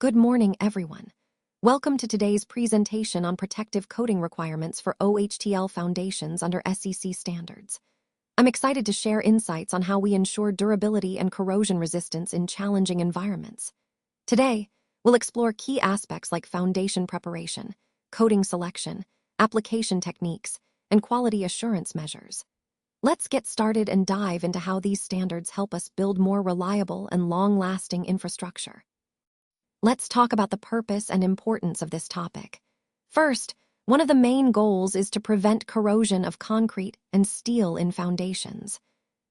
Good morning, everyone. Welcome to today's presentation on protective coating requirements for OHTL foundations under SEC standards. I'm excited to share insights on how we ensure durability and corrosion resistance in challenging environments. Today, we'll explore key aspects like foundation preparation, coating selection, application techniques, and quality assurance measures. Let's get started and dive into how these standards help us build more reliable and long-lasting infrastructure. Let's talk about the purpose and importance of this topic. First, one of the main goals is to prevent corrosion of concrete and steel in foundations.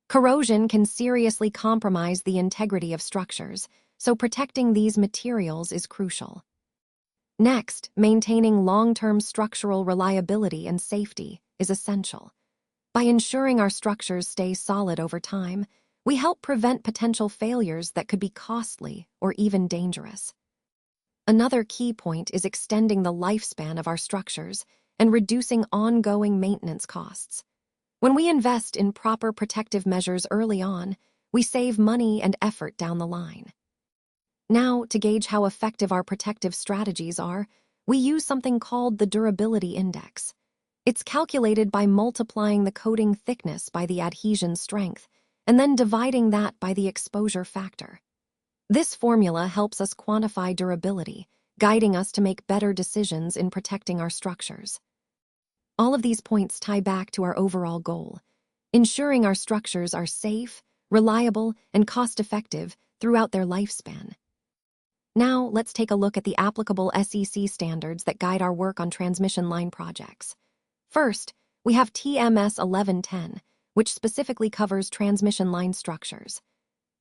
Corrosion can seriously compromise the integrity of structures, so protecting these materials is crucial. Next, maintaining long-term structural reliability and safety is essential. By ensuring our structures stay solid over time, we help prevent potential failures that could be costly or even dangerous. Another key point is extending the lifespan of our structures and reducing ongoing maintenance costs. When we invest in proper protective measures early on, we save money and effort down the line. Now, to gauge how effective our protective strategies are, we use something called the durability index. It's calculated by multiplying the coating thickness by the adhesion strength and then dividing that by the exposure factor. This formula helps us quantify durability, guiding us to make better decisions in protecting our structures. All of these points tie back to our overall goal, ensuring our structures are safe, reliable, and cost-effective throughout their lifespan. Now, let's take a look at the applicable SEC standards that guide our work on transmission line projects. First, we have TMS 1110, which specifically covers transmission line structures.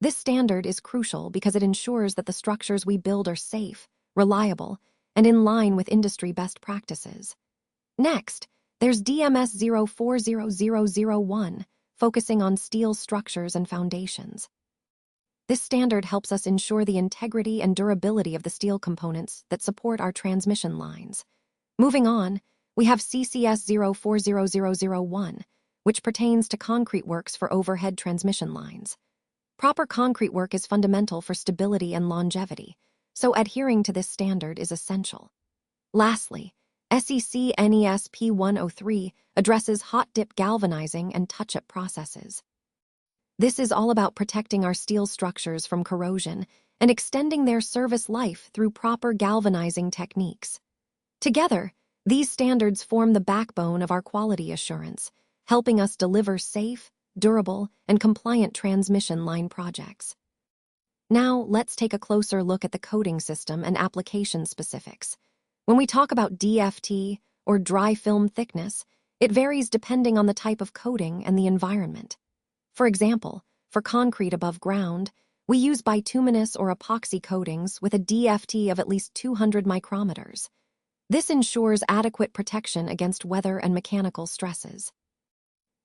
This standard is crucial because it ensures that the structures we build are safe, reliable, and in line with industry best practices. Next, there's DMS 040001, focusing on steel structures and foundations. This standard helps us ensure the integrity and durability of the steel components that support our transmission lines. Moving on, we have CCS 040001, which pertains to concrete works for overhead transmission lines. Proper concrete work is fundamental for stability and longevity, so adhering to this standard is essential. Lastly, SEC NESP 103 addresses hot-dip galvanizing and touch-up processes. This is all about protecting our steel structures from corrosion and extending their service life through proper galvanizing techniques. Together, these standards form the backbone of our quality assurance, helping us deliver safe, durable, and compliant transmission line projects. Now, let's take a closer look at the coating system and application specifics. When we talk about DFT, or dry film thickness, it varies depending on the type of coating and the environment. For example, for concrete above ground, we use bituminous or epoxy coatings with a DFT of at least 200 micrometers. This ensures adequate protection against weather and mechanical stresses.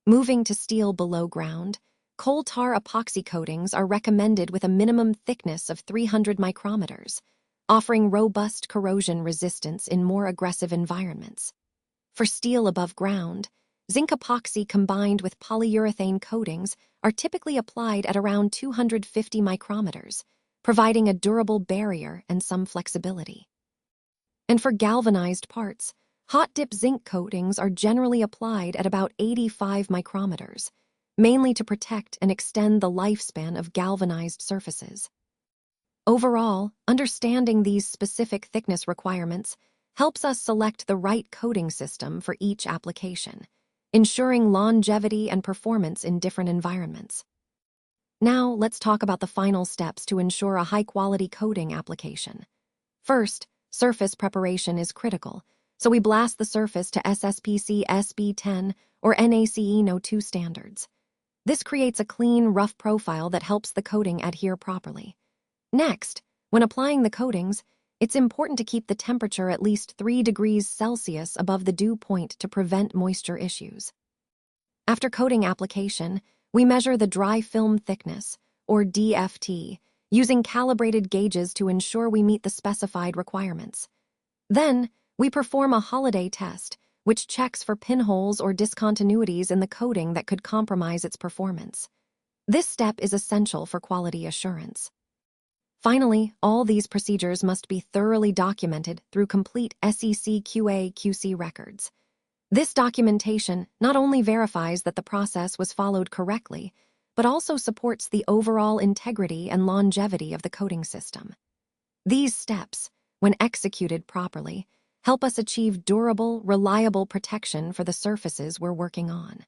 Moving to steel below ground, coal tar epoxy coatings are recommended with a minimum thickness of 300 micrometers, offering robust corrosion resistance in more aggressive environments. For steel above ground, Zinc-Epoxy combined with polyurethane coatings are typically applied at around 250 micrometers, providing a durable barrier and some flexibility. And for galvanized parts, hot-dip zinc coatings are generally applied at about 85 micrometers, mainly to protect and extend the lifespan of galvanized surfaces. Overall, understanding these specific thickness requirements helps us select the right coating system for each application, ensuring longevity and performance in different environments. Now, let's talk about the final steps to ensure a high-quality coating application. First, surface preparation is critical, so we blast the surface to SSPC SB10 or NACE No2 standards. This creates a clean, rough profile that helps the coating adhere properly. Next, when applying the coatings, it's important to keep the temperature at least 3 degrees Celsius above the dew point to prevent moisture issues. After coating application, we measure the dry film thickness, or DFT, using calibrated gauges to ensure we meet the specified requirements. Then, we perform a holiday test, which checks for pinholes or discontinuities in the coating that could compromise its performance. This step is essential for quality assurance. Finally, all these procedures must be thoroughly documented through complete SEC QA/QC records. This documentation not only verifies that the process was followed correctly, but also supports the overall integrity and longevity of the coating system. These steps, when executed properly, help us achieve durable, reliable protection for the surfaces we're working on.